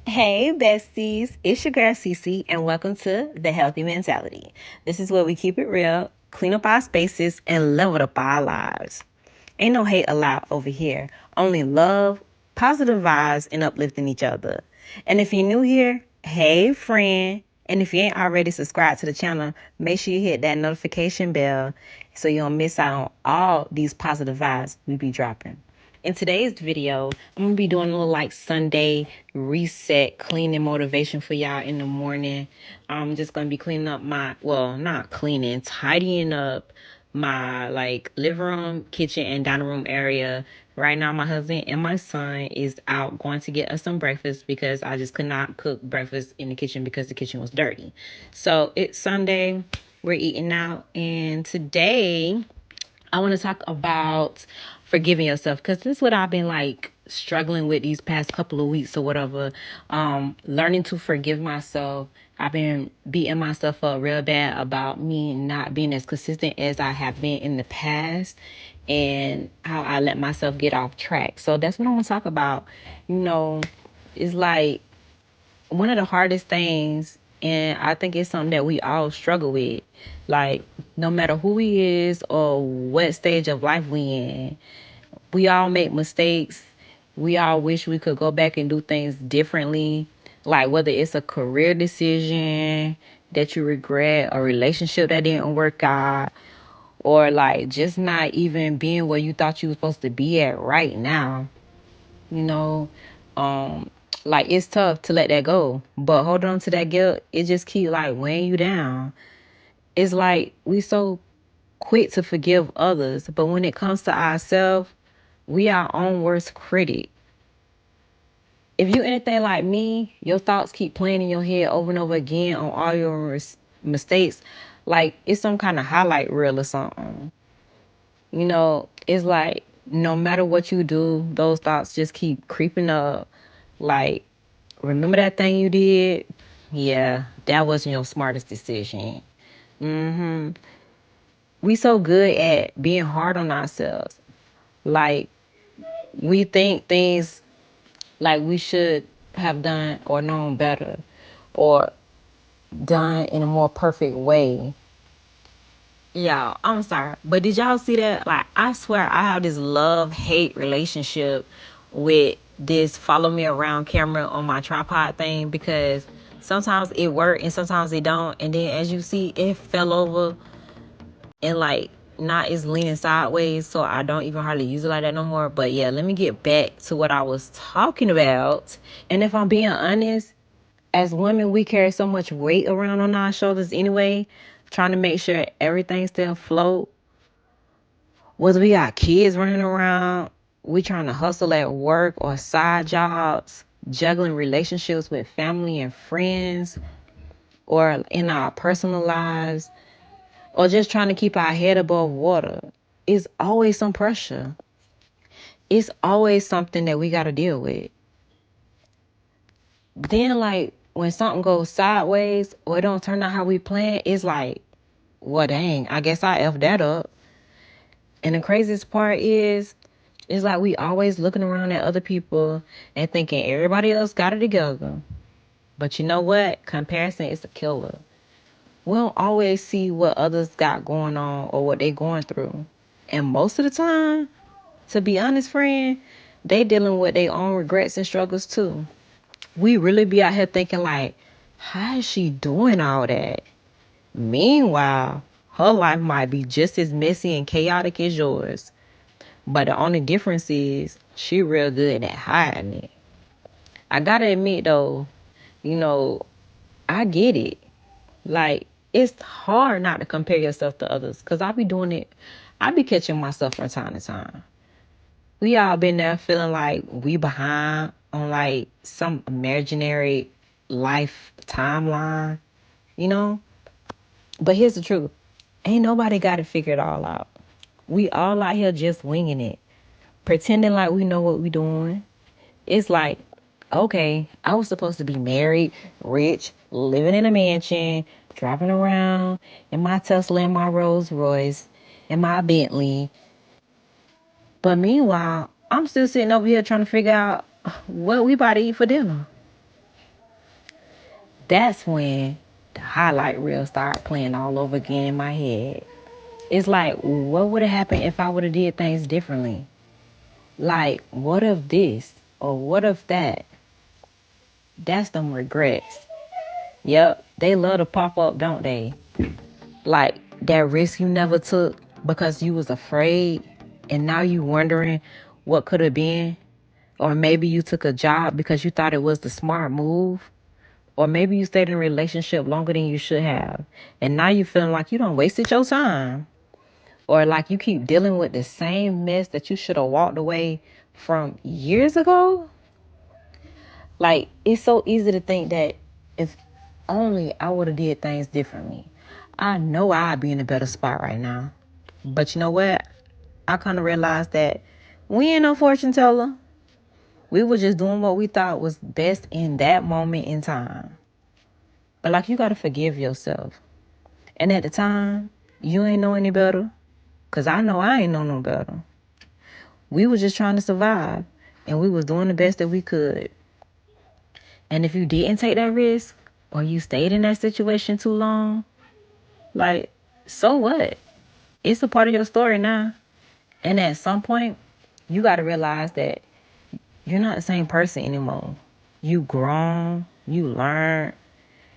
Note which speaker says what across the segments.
Speaker 1: Hey besties, it's your girl Cece and welcome to The Healthy Mentality. This is where we keep it real, clean up our spaces, and level up our lives. Ain't no hate allowed over here, only love, positive vibes, and uplifting each other. And if you're new here, hey friend, and if you ain't already subscribed to the channel, make sure you hit that notification bell so you don't miss out on all these positive vibes we be dropping. In today's video, I'm gonna be doing a little like Sunday reset cleaning motivation for y'all in the morning. I'm just gonna be cleaning up not cleaning, tidying up my like living room, kitchen, and dining room area. Right now, my husband and my son is out going to get us some breakfast because I just could not cook breakfast in the kitchen because the kitchen was dirty. So it's Sunday, we're eating out, and today I want to talk about forgiving yourself because this is what I've been like struggling with these past couple of weeks or whatever. Learning to forgive myself. I've been beating myself up real bad about me not being as consistent as I have been in the past and how I let myself get off track. So that's what I want to talk about. You know, it's like one of the hardest things, and I think it's something that we all struggle with. Like, no matter who we is or what stage of life we in, we all make mistakes. We all wish we could go back and do things differently. Like whether it's a career decision that you regret, a relationship that didn't work out, or like just not even being where you thought you were supposed to be at right now. You know, um, like it's tough to let that go, but hold on to that guilt, it just keep like weighing you down. It's like we so quick to forgive others, but when it comes to ourselves, we our own worst critic. If you anything like me, your thoughts keep playing in your head over and over again on all your mistakes, like it's some kind of highlight reel or something. It's like no matter what you do, those thoughts just keep creeping up. Like, remember that thing you did? Yeah, that wasn't your smartest decision. hmm We so good at being hard on ourselves. Like, we think things like we should have done or known better or done in a more perfect way. Y'all, I'm sorry, but did y'all see that? Like, I swear I have this love-hate relationship with this follow me around camera on my tripod thing because sometimes it work and sometimes it don't. And then as you see, it fell over and like not is leaning sideways, so I don't even hardly use it like that no more. But yeah, let me get back to what I was talking about. And if I'm being honest, as women, we carry so much weight around on our shoulders anyway, trying to make sure everything still afloat. Whether we got kids running around, we trying to hustle at work or side jobs, juggling relationships with family and friends, or in our personal lives, or just trying to keep our head above water. It's always some pressure. It's always something that we got to deal with. Then, like, when something goes sideways or it don't turn out how we planned, it's like, well, dang, I guess I effed that up. And the craziest part is, it's like we always looking around at other people and thinking everybody else got it together. But you know what? Comparison is a killer. We don't always see what others got going on or what they going through. And most of the time, to be honest, friend, they dealing with their own regrets and struggles too. We really be out here thinking like, how is she doing all that? Meanwhile, her life might be just as messy and chaotic as yours. But the only difference is she real good at hiding it. I gotta admit though, you know, I get it. Like, it's hard not to compare yourself to others. Cause I be doing it. I be catching myself from time to time. We all been there feeling like we behind on like some imaginary life timeline, you know? But here's the truth. Ain't nobody got it figured all out. We all out here just winging it, pretending like we know what we doing. It's like, okay, I was supposed to be married, rich, living in a mansion, driving around in my Tesla and my Rolls Royce and my Bentley. But meanwhile, I'm still sitting over here trying to figure out what we about to eat for dinner. That's when the highlight reel started playing all over again in my head. It's like, what would have happened if I would have did things differently? Like, what if this? Or what if that? That's them regrets. Yep, they love to pop up, don't they? Like, that risk you never took because you was afraid, and now you wondering what could have been. Or maybe you took a job because you thought it was the smart move. Or maybe you stayed in a relationship longer than you should have. And now you feeling like you done wasted your time. Or like you keep dealing with the same mess that you should have walked away from years ago. Like, it's so easy to think that if only I would have did things differently, I know I'd be in a better spot right now. But you know what? I kind of realized that we ain't no fortune teller. We were just doing what we thought was best in that moment in time. But like, you gotta forgive yourself. And at the time, you ain't know any better. Cause I know I ain't know no better. We was just trying to survive. And we was doing the best that we could. And if you didn't take that risk, or you stayed in that situation too long, like, so what? It's a part of your story now. And at some point, you gotta realize that you're not the same person anymore. You grown, you learn.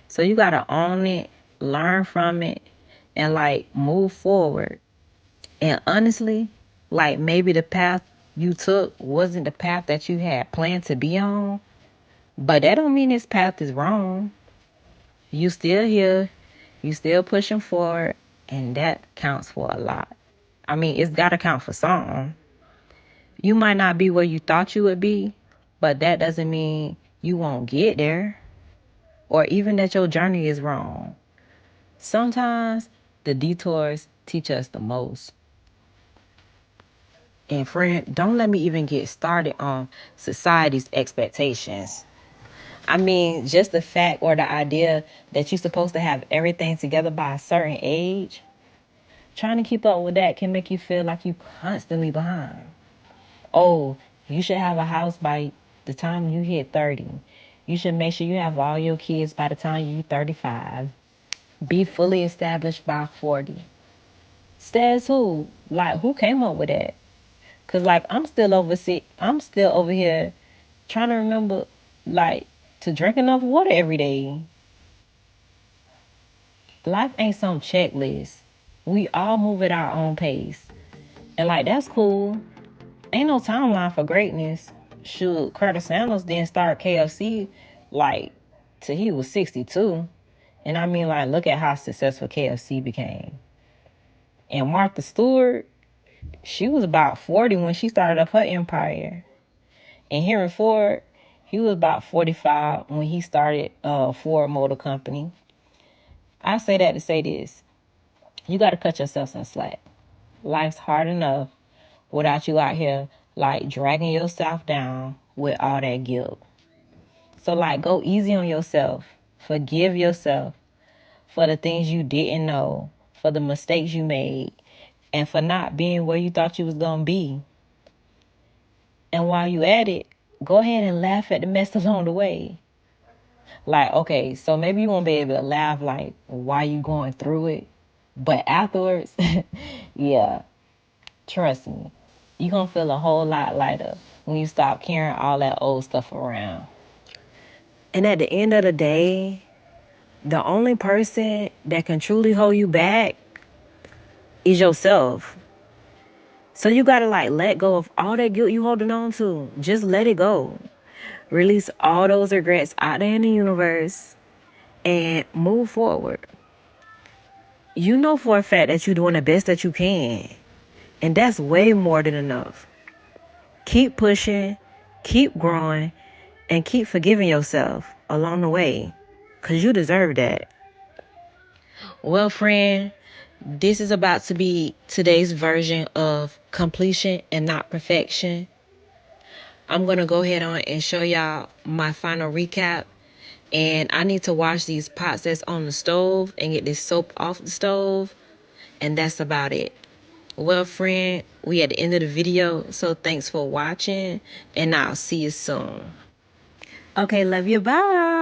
Speaker 1: So you gotta own it, learn from it, and like move forward. And honestly, like maybe the path you took wasn't the path that you had planned to be on, but that don't mean this path is wrong. You still here, you still pushing forward, and that counts for a lot. I mean, it's gotta count for something. You might not be where you thought you would be, but that doesn't mean you won't get there, or even that your journey is wrong. Sometimes the detours teach us the most. And friend, don't let me even get started on society's expectations. I mean, just the fact or the idea that you're supposed to have everything together by a certain age, trying to keep up with that can make you feel like you're constantly behind. Oh, you should have a house by the time you hit 30. You should make sure you have all your kids by the time you're 35. Be fully established by 40. Says who? Like, who came up with that? Cause like I'm still over here trying to remember like to drink enough water every day. Life ain't some checklist. We all move at our own pace. And like that's cool. Ain't no timeline for greatness. Shoot, Curtis Sanders didn't start KFC like till he was 62. And I mean like look at how successful KFC became. And Martha Stewart, she was about 40 when she started up her empire. And Henry Ford, he was about 45 when he started Ford Motor Company. I say that to say this. You got to cut yourself some slack. Life's hard enough without you out here, like, dragging yourself down with all that guilt. So, like, go easy on yourself. Forgive yourself for the things you didn't know, for the mistakes you made, and for not being where you thought you was going to be. And while you at it, go ahead and laugh at the mess along the way. Like, okay, so maybe you won't be able to laugh like while you going through it. But afterwards, yeah, trust me. You gonna feel a whole lot lighter when you stop carrying all that old stuff around. And at the end of the day, the only person that can truly hold you back is yourself. So you gotta like let go of all that guilt you holding on to. Just let it go. Release all those regrets out there in the universe and move forward. You know for a fact that you're doing the best that you can. And that's way more than enough. Keep pushing, keep growing, and keep forgiving yourself along the way. Because you deserve that. Well, friend, this is about to be today's version of completion and not perfection. I'm going to go ahead on and show y'all my final recap. And I need to wash these pots that's on the stove and get this soap off the stove. And that's about it. Well, friend, we at the end of the video, so thanks for watching, and I'll see you soon. Okay, love you, bye.